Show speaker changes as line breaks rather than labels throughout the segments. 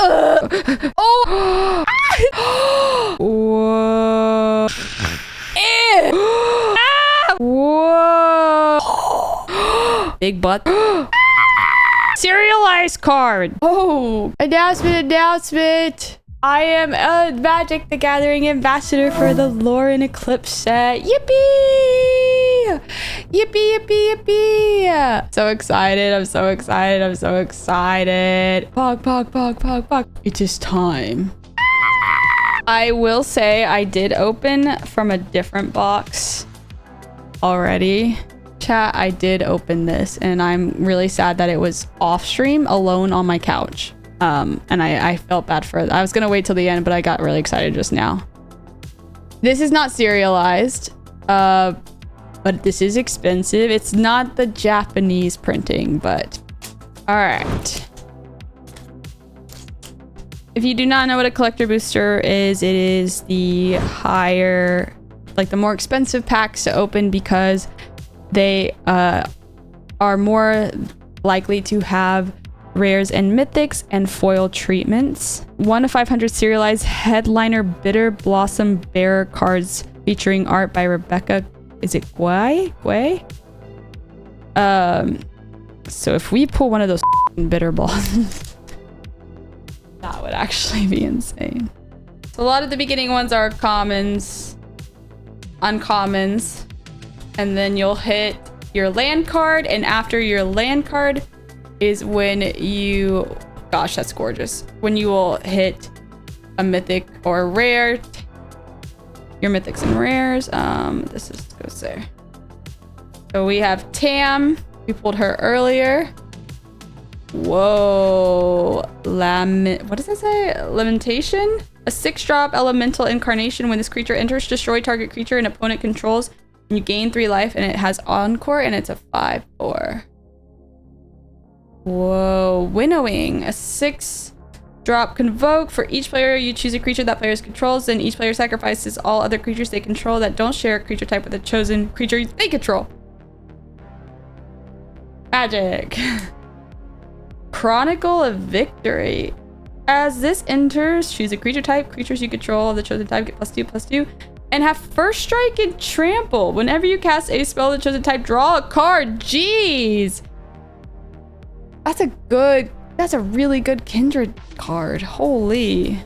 Oh! Whoa. Whoa. Big butt. Serialized card. Oh, announcement. I am Magic the Gathering ambassador for the Lorwyn Eclipsed set. Yippee! Yippee. So excited. I'm so excited. Pog. It is time. I will say I did open from a different box already. Chat, I did open this and I'm really sad that it was off stream alone on my couch. And I felt bad for it. I was gonna wait till the end, but I got really excited just now. This is not serialized, but this is expensive. It's not the Japanese printing, but all right. If you do not know what a collector booster is, it is the higher, like the more expensive packs to open because they are more likely to have rares and mythics and foil treatments. 1 to 500 serialized headliner bitter blossom bearer cards featuring art by Rebecca. Is it Gwei? So if we pull one of those bitter blossoms, that would actually be insane. So a lot of the beginning ones are commons, uncommons, and then you'll hit your land card, and after your land card is when you, gosh, that's gorgeous, when you will hit a mythic or a rare. Your mythics and rares. This is goes there. So we have Tam. We pulled her earlier. Whoa. What does that say? Lamentation? A 6-drop elemental incarnation. When this creature enters, destroy target creature an opponent controls. And you gain 3 life, and it has Encore, and it's a 5/4. Whoa. Winnowing. A 6-drop convoke. For each player, you choose a creature that player controls, then each player sacrifices all other creatures they control that don't share a creature type with a chosen creature they control. Magic. Chronicle of Victory. As this enters, choose a creature type. Creatures you control of the chosen type get +2/+2 and have first strike and trample. Whenever you cast a spell of the chosen type, draw a card. Jeez. That's a really good Kindred card. Holy.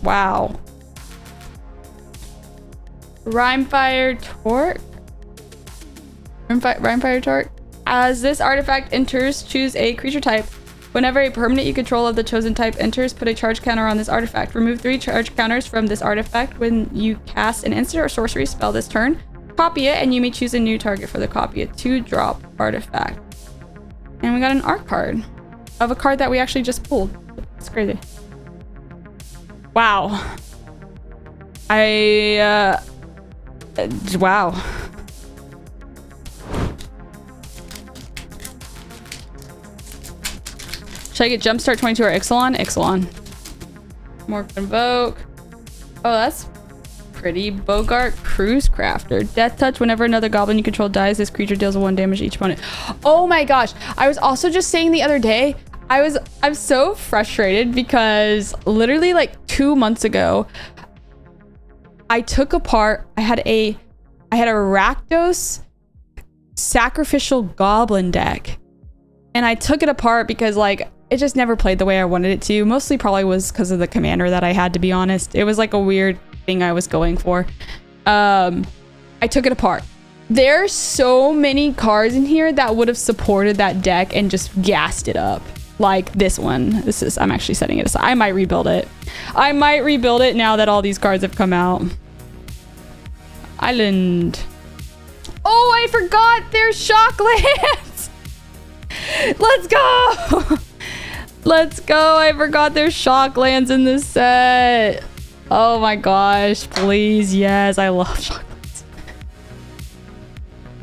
Wow. Rimefire Torque. Rimefire Torque. As this artifact enters, choose a creature type. Whenever a permanent you control of the chosen type enters, put a charge counter on this artifact. Remove 3 charge counters from this artifact when you cast an instant or sorcery spell this turn. Copy it, and you may choose a new target for the copy. A 2-drop artifact. And we got an art card of a card that we actually just pulled. It's crazy. Wow. Wow. Should I get Jumpstart 22 or Ixalan? Ixalan. More Convoke. Oh, that's pretty. Bogart Cruise Crafter. Death Touch. Whenever another goblin you control dies, this creature deals 1 damage to each opponent. Oh my gosh. I was also just saying the other day, I'm so frustrated because literally like 2 months ago, I took apart, I had a Rakdos sacrificial goblin deck. And I took it apart because like, it just never played the way I wanted it to. Mostly probably was because of the commander that I had, to be honest. It was like a weird thing I was going for. I took it apart. There's so many cards in here that would have supported that deck and just gassed it up. Like this one. I'm actually setting it aside. I might rebuild it. I might rebuild it now that all these cards have come out. Island. Oh, I forgot there's Shocklands. Let's go. Let's go. I forgot there's Shocklands in this set. Oh my gosh. Please. Yes. I love Shocklands.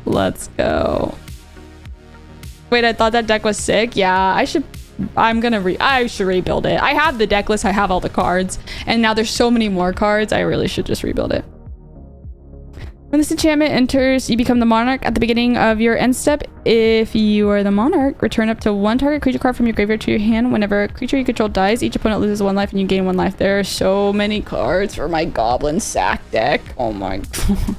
Let's go. Wait, I thought that deck was sick. Yeah, I should rebuild it. I have the deck list. I have all the cards. And now there's so many more cards. I really should just rebuild it. When this enchantment enters, you become the monarch at the beginning of your end step. If you are the monarch, return up to 1 target creature card from your graveyard to your hand. Whenever a creature you control dies, each opponent loses 1 life and you gain 1 life. There are so many cards for my goblin sack deck. Oh my god.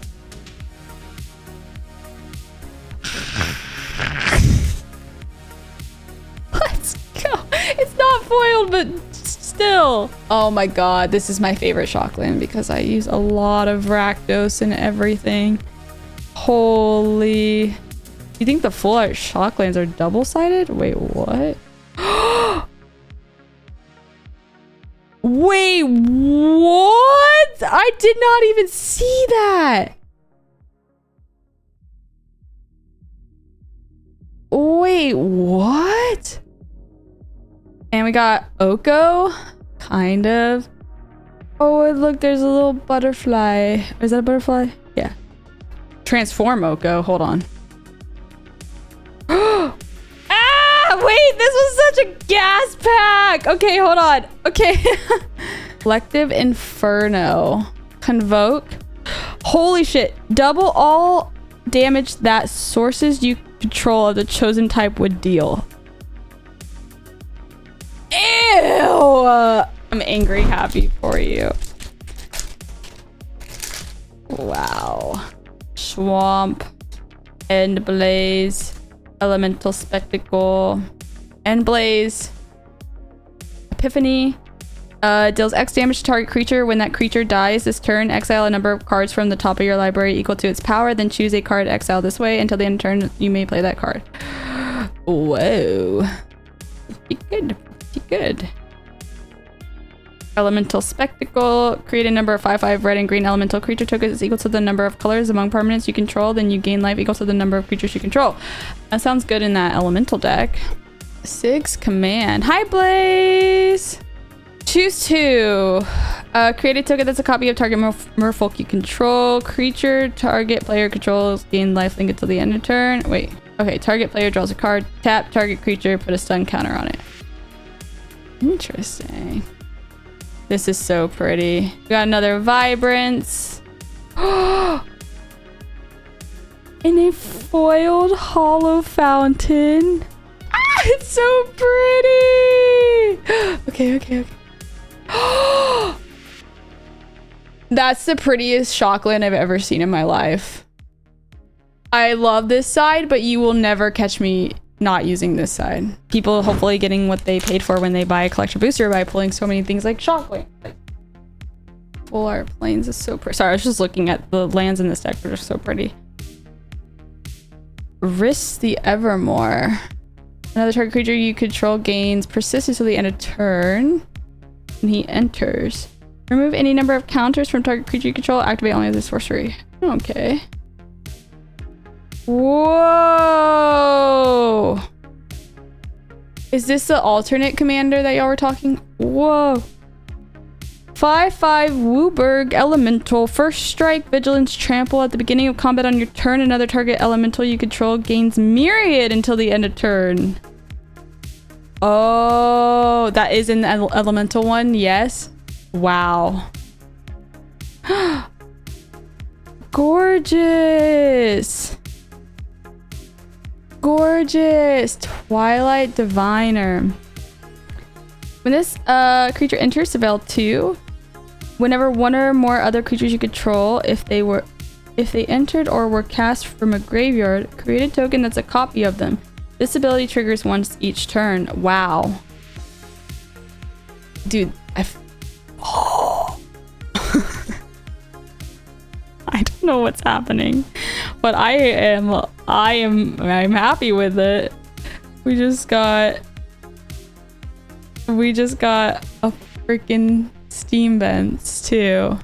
Let's go. It's not foiled, but still. Oh my god, this is my favorite Shockland because I use a lot of Rakdos and everything. Holy. You think the full art Shocklands are double-sided? Wait, what? Wait, what? I did not even see that. Wait, what? And we got Oko, kind of. Oh, and look, there's a little butterfly. Is that a butterfly? Yeah. Transform Oko, hold on. Ah, wait, this was such a gas pack. Okay, hold on. Okay. Collective Inferno. Convoke. Holy shit. Double all damage that sources you control of the chosen type would deal. Ew! I'm angry happy for you. Wow. Swamp. End Blaze. Elemental Spectacle. End Blaze. Epiphany. Deals X damage to target creature. When that creature dies this turn, exile a number of cards from the top of your library equal to its power. Then choose a card exile this way. Until the end of turn, you may play that card. Whoa. Pretty good. Pretty good. Elemental Spectacle. Create a number of 5/5 red and green elemental creature tokens equal to the number of colors among permanents you control. Then you gain life equal to the number of creatures you control. That sounds good in that elemental deck. 6 command. Hi, Blaze! Choose 2. Create a token that's a copy of target merfolk you control. Creature target player controls gain lifelink until the end of turn. Wait. Okay, target player draws a card. Tap target creature, put a stun counter on it. Interesting. This is so pretty. We got another Vibrance. In a foiled hollow fountain. Ah, it's so pretty. Okay, okay, okay. That's the prettiest Shockland I've ever seen in my life. I love this side, but you will never catch me not using this side. People hopefully getting what they paid for when they buy a collection booster by pulling so many things like Shockland. Like, full art planes is so pretty. Sorry, I was just looking at the lands in this deck, but they're so pretty. Risk the Evermore. Another target creature you control gains persistence till the end of turn. And he enters. Remove any number of counters from target creature you control. Activate only the sorcery. Okay. Whoa! Is this the alternate commander that y'all were talking? Whoa! 5/5 Wooburg Elemental. First strike, vigilance, trample. At the beginning of combat on your turn, another target elemental you control gains myriad until the end of turn. Oh, that is in the elemental one. Yes. Wow. Gorgeous. Gorgeous. Twilight Diviner. When this creature enters, avail 2. Whenever one or more other creatures you control, if they entered or were cast from a graveyard, create a token that's a copy of them. This ability triggers once each turn. Wow. Dude, oh. I don't know what's happening, but I'm happy with it. We just got a freaking steam vents too.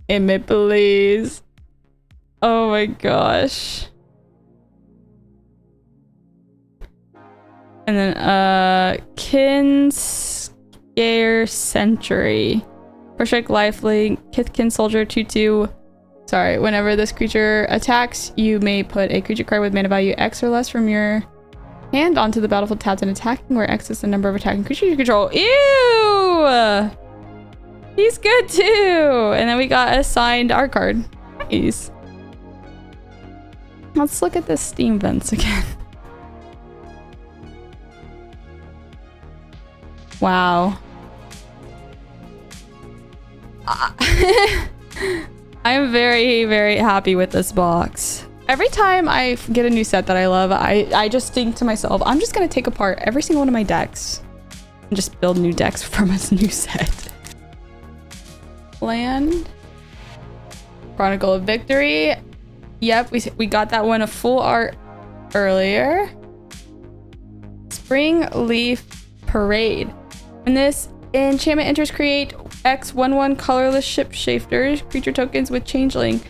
Emit, please. Oh my gosh. And then Kinscare Sentry. First strike lifelink, Kithkin Soldier 2/2. Sorry, whenever this creature attacks, you may put a creature card with mana value X or less from your hand onto the battlefield tapped and attacking, where X is the number of attacking creatures you control. Ew! He's good too. And then we got assigned our card. Nice. Let's look at the Steam vents again. Wow. I am very, very happy with this box. Every time I get a new set that I love, I just think to myself, I'm just gonna take apart every single one of my decks and just build new decks from a new set. Land. Chronicle of Victory. Yep, we got that one a full art earlier. Spring Leaf Parade. When this enchantment enters, create X11 colorless shapeshifters, creature tokens with changeling.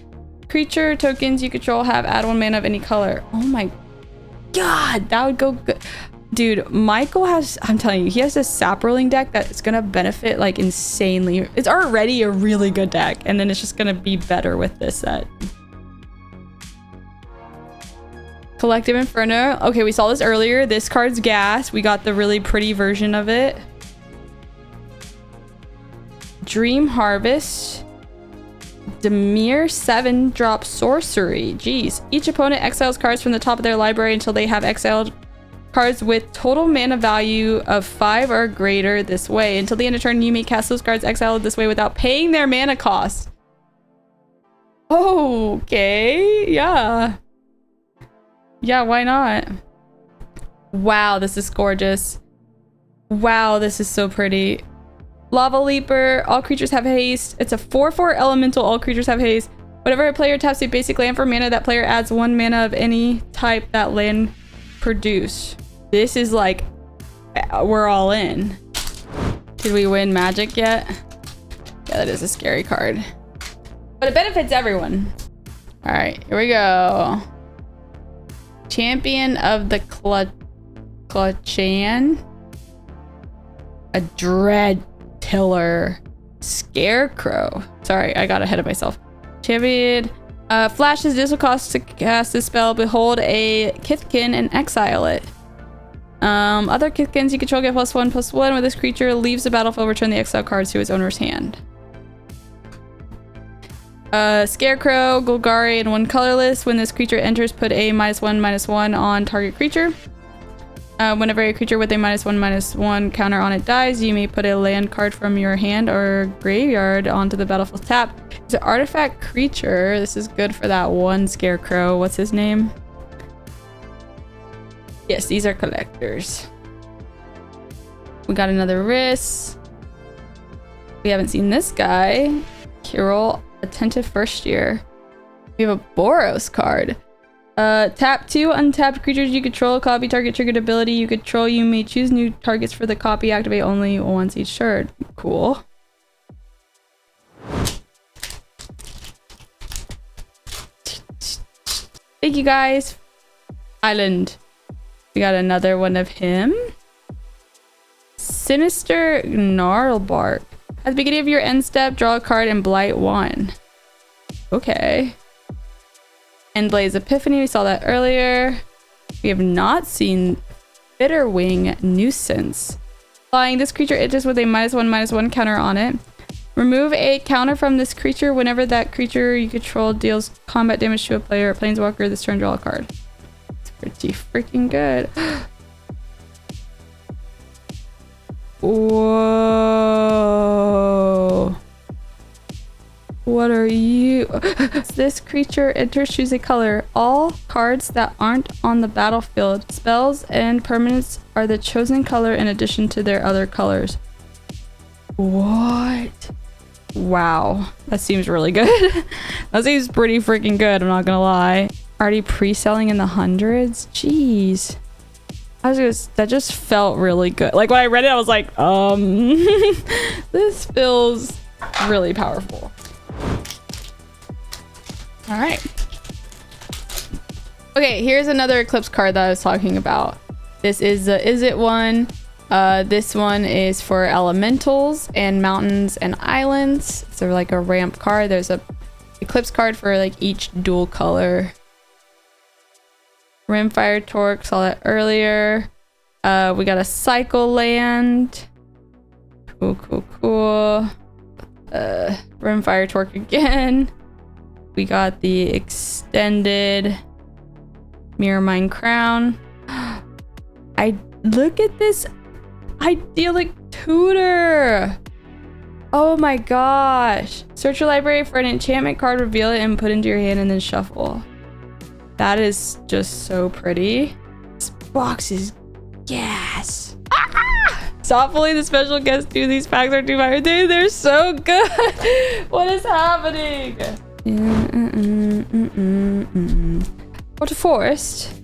Creature tokens you control have add 1 mana of any color. Oh my god, that would go good. Dude, Michael has, I'm telling you, he has this Saproling deck that is gonna benefit like insanely. It's already a really good deck, and then it's just gonna be better with this set. Collective Inferno. Okay, we saw this earlier. This card's gas. We got the really pretty version of it. Dream Harvest. Demir 7-drop sorcery. Jeez. Each opponent exiles cards from the top of their library until they have exiled cards with total mana value of 5 or greater this way. Until the end of turn, you may cast those cards exiled this way without paying their mana cost. Okay. Yeah. Yeah, why not? Wow, this is gorgeous. Wow, this is so pretty. Lava Leaper, all creatures have haste. It's a 4/4 elemental, all creatures have haste. Whenever a player taps a basic land for mana, that player adds 1 mana of any type that land produce. This is like, we're all in. Did we win Magic yet? Yeah, that is a scary card. But it benefits everyone. All right, here we go. Champion of the Clutchan. A Dread Tiller. Scarecrow. Sorry, I got ahead of myself. Champion. Flashes. This will cost to cast this spell. Behold a Kithkin and exile it. Other Kithkins you control get +1/+1. When this creature leaves the battlefield, return the exile cards to its owner's hand. Scarecrow, Golgari, and 1 colorless. When this creature enters, put a -1/-1 on target creature. Whenever a creature with a -1/-1 counter on it dies, you may put a land card from your hand or graveyard onto the battlefield tap. It's an artifact creature. This is good for that one Scarecrow. What's his name? Yes, these are collectors. We got another Riss. We haven't seen this guy. Kirill, Attentive First Year. We have a Boros card. Tap 2 untapped creatures you control. Copy target triggered ability you control. You may choose new targets for the copy. Activate only once each turn. Cool. Thank you guys. Island. We got another one of him. Sinister Gnarlbark. At the beginning of your end step, draw a card and blight 1. Okay. Endblaze Epiphany, we saw that earlier. We have not seen Bitterwing Nuisance. Flying, this creature enters with a -1/-1 counter on it. Remove a counter from this creature whenever that creature you control deals combat damage to a player or planeswalker this turn. Draw a card. It's pretty freaking good. Whoa. What are you? This creature enters, choose a color. All cards that aren't on the battlefield, spells and permanents are the chosen color in addition to their other colors. What? Wow. That seems really good. That seems pretty freaking good, I'm not gonna lie. Already pre-selling in the hundreds? Jeez. That just felt really good. Like when I read it, I was like, this feels really powerful. All right. Okay, here's another Eclipse card that I was talking about. This is the Is It one. This one is for elementals and mountains and islands. It's like a ramp card. There's a Eclipse card for like each dual color. Rimfire Torque, saw that earlier. We got a Cycle Land. Cool. Rimfire Torque again. We got the extended Mirror Mine Crown. I look at this idyllic tutor. Oh my gosh. Search your library for an enchantment card, reveal it, and put into your hand and then shuffle. That is just so pretty. This box is gas. Stop fooling the special guests, dude. These packs are too fire. Dude, they're so good. What is happening? What a forest.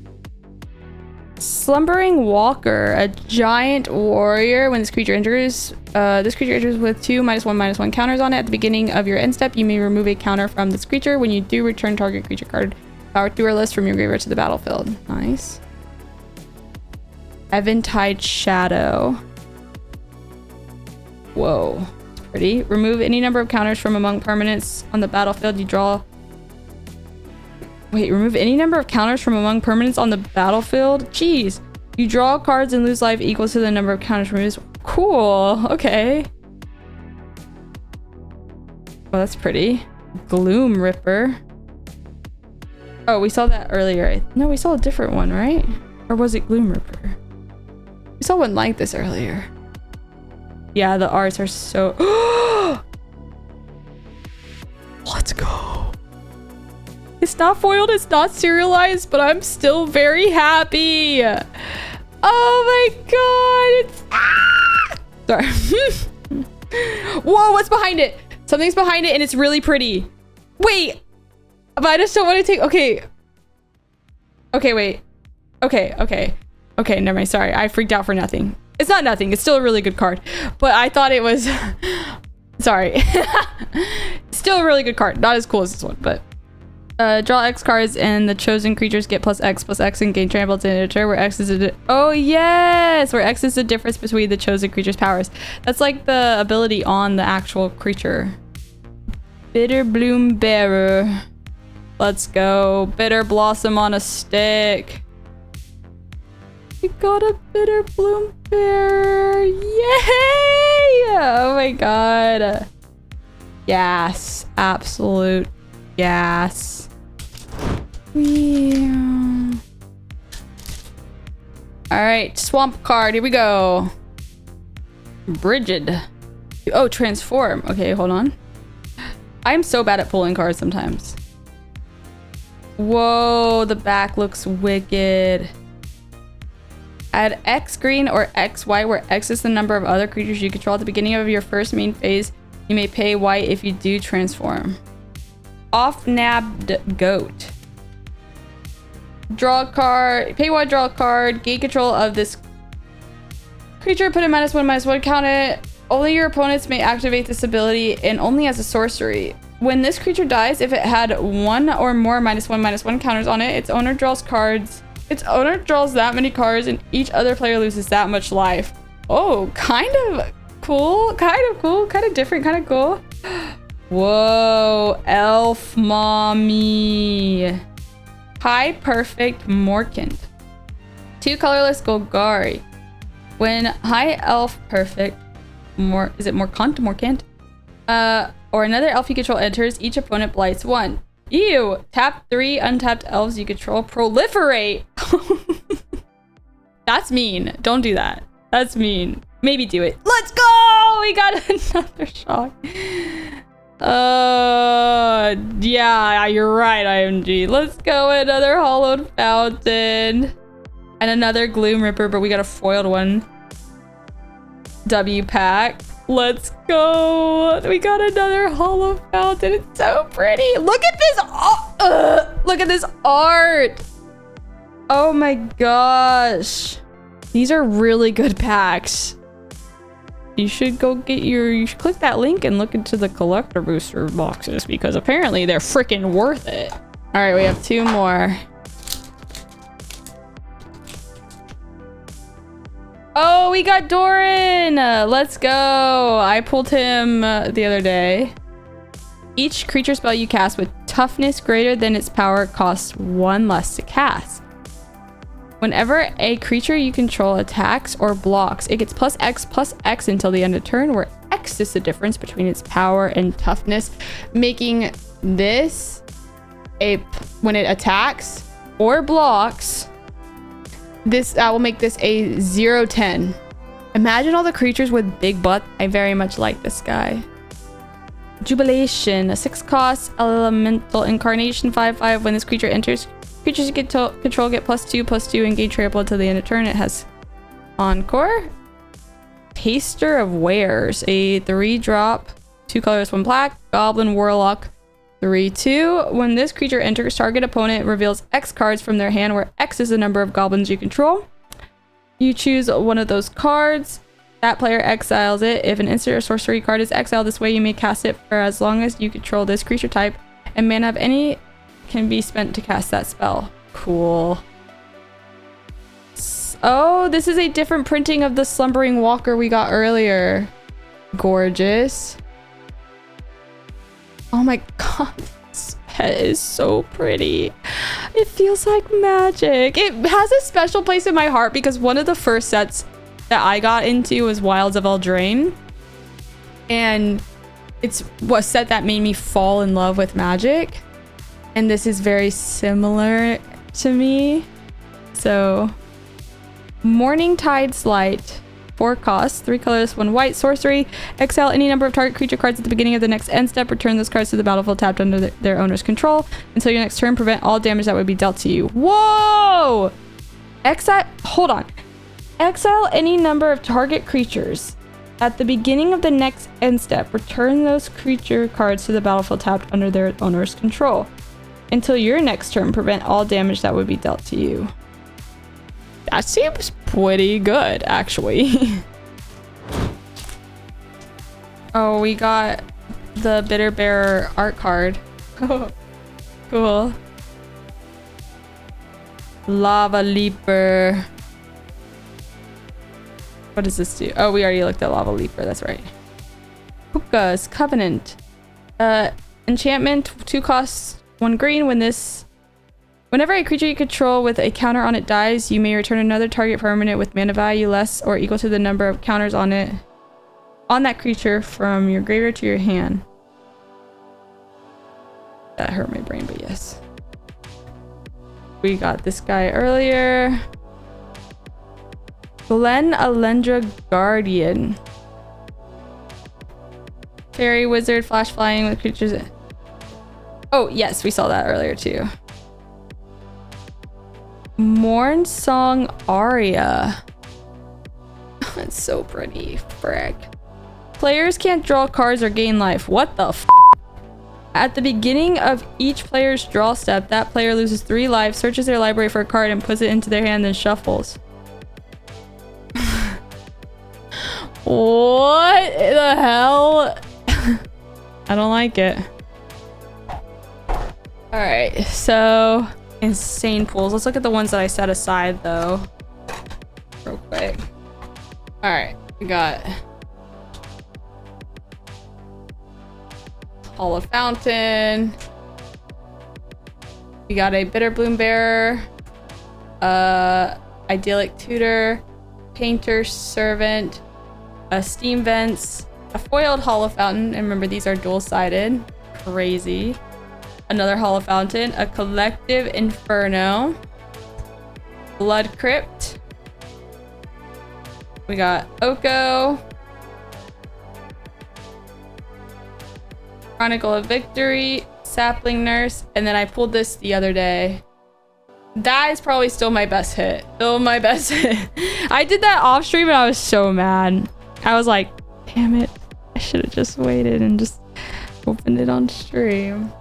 Slumbering Walker, a giant warrior. When this creature enters with 2 -1/-1 counters on it. At the beginning of your end step, you may remove a counter from this creature. When you do, return target creature card power through our list from your graveyard to the battlefield. Nice. Untitled Shadow. Whoa, it's pretty. Remove any number of counters from among permanents on the battlefield. You draw. Wait, remove any number of counters from among permanents on the battlefield? Jeez. You draw cards and lose life equal to the number of counters removed. Cool. Okay. Oh, that's pretty. Gloom Ripper. Oh, we saw that earlier. No, we saw a different one, right? Or was it Gloom Ripper? We saw one like this earlier. Yeah, the arts are so... Let's go. It's not foiled, it's not serialized, but I'm still very happy. Oh my god. It's... Sorry. Whoa, what's behind it? Something's behind it and it's really pretty. Wait. But I just don't want to take... Okay. Okay, wait. Okay, never mind. Sorry, I freaked out for nothing. It's not nothing. It's still a really good card. But I thought it was... Sorry. Still a really good card. Not as cool as this one, but... draw X cards and the chosen creatures get +X and gain trample to enter, where X is a... Oh, yes! Where X is the difference between the chosen creature's powers. That's like the ability on the actual creature. Bitter Bloom Bearer. Let's go. Bitter Blossom on a stick. We got a Bitter Bloom Bearer. Yay! Oh my god. Yes. Absolute gas. Yeah. Alright, swamp card. Here we go. Brigid. Oh, transform. Okay, hold on. I'm so bad at pulling cards sometimes. Whoa, the back looks wicked. Add X green or X white, where X is the number of other creatures you control at the beginning of your first main phase. You may pay white if you do transform. Off-nabbed goat. Draw a card. Pay white, draw a card. Gain control of this creature. Put a -1/-1 count it. Only your opponents may activate this ability and only as a sorcery. When this creature dies, if it had 1 or more -1/-1 counters on it, its owner draws cards. Its owner draws that many cards and each other player loses that much life. Oh, kind of cool. Kind of cool. Kind of different. Kind of cool. Whoa, Elf Mommy. High Perfect Morkant. 2 colorless Golgari. When High Elf Perfect, is it Morkant? Or another elf you control enters, each opponent blights 1. Ew! Tap 3 untapped elves you control. Proliferate! That's mean. Don't do that. That's mean. Maybe do it. Let's go! We got another shock. Yeah, you're right, IMG. Let's go. Another Hollowed Fountain. And another Gloom Ripper, but we got a foiled one. W pack. Let's go. We got another Hollow Fountain. It's so pretty. Look at this. Look at this art. Oh my gosh. These are really good packs. You should go get you should click that link and look into the collector booster boxes because apparently they're freaking worth it. All right, we have 2 more. Oh, we got Doran! Let's go! I pulled him the other day. Each creature spell you cast with toughness greater than its power costs 1 less to cast. Whenever a creature you control attacks or blocks, it gets +X until the end of turn, where X is the difference between its power and toughness, making this when it attacks or blocks, that will make this a 0/10. Imagine all the creatures with big butt. I very much like this guy. Jubilation, a 6 cost elemental incarnation 5/5. When this creature enters, creatures you control get +2/+2 and gain trample until the end of turn. It has Encore. Taster of Wares, a 3-drop, 2 colors, 1 black, Goblin Warlock, 3/2. When this creature enters, target opponent reveals X cards from their hand, where X is the number of goblins you control. You choose one of those cards. That player exiles it. If an instant or sorcery card is exiled this way, you may cast it for as long as you control this creature type, and mana of any can be spent to cast that spell. Cool. Oh, this is a different printing of the Slumbering Walker we got earlier. Gorgeous. Oh my god, this pet is so pretty. It feels like magic. It has a special place in my heart because one of the first sets that I got into was Wilds of Eldraine. And it's a set that made me fall in love with magic. And this is very similar to me. So, Morningtide's Light. 4 costs, 3 colors, 1 white, sorcery. Exile any number of target creature cards at the beginning of the next end step. Return those cards to the battlefield tapped under their owner's control until your next turn. Prevent all damage that would be dealt to you. Whoa! Hold on. Exile any number of target creatures at the beginning of the next end step. Return those creature cards to the battlefield tapped under their owner's control until your next turn. Prevent all damage that would be dealt to you. That seems pretty good, actually. Oh, we got the Bitter Bearer art card. Cool. Lava Leaper. What does this do? Oh, we already looked at Lava Leaper. That's right. Hookah's Covenant. Enchantment, 2 costs, 1 green. Whenever a creature you control with a counter on it dies, you may return another target permanent with mana value less or equal to the number of counters on that creature from your graveyard to your hand. That hurt my brain, but yes. We got this guy earlier. Glen Alendra Guardian. Fairy Wizard, flash flying with creatures. Oh, yes, we saw that earlier too. Morn Song Aria. It's so pretty. Frick. Players can't draw cards or gain life. What the f? At the beginning of each player's draw step, that player loses 3 life, searches their library for a card, and puts it into their hand, then shuffles. What the hell? I don't like it. Alright, so insane pools. Let's look at the ones that I set aside though. Real quick. Alright, we got Hall of Fountain. We got a Bitter Bloom Bearer. Idyllic Tutor. Painter Servant. A Steam Vents. A foiled Hollow Fountain. And remember, these are dual-sided. Crazy. Another Hollow Fountain. A Collective Inferno. Blood Crypt. We got Oko. Chronicle of Victory. Sapling Nurse. And then I pulled this the other day. That is probably still my best hit. Still my best hit. I did that off stream and I was so mad. I was like, damn it. I should have just waited and just opened it on stream.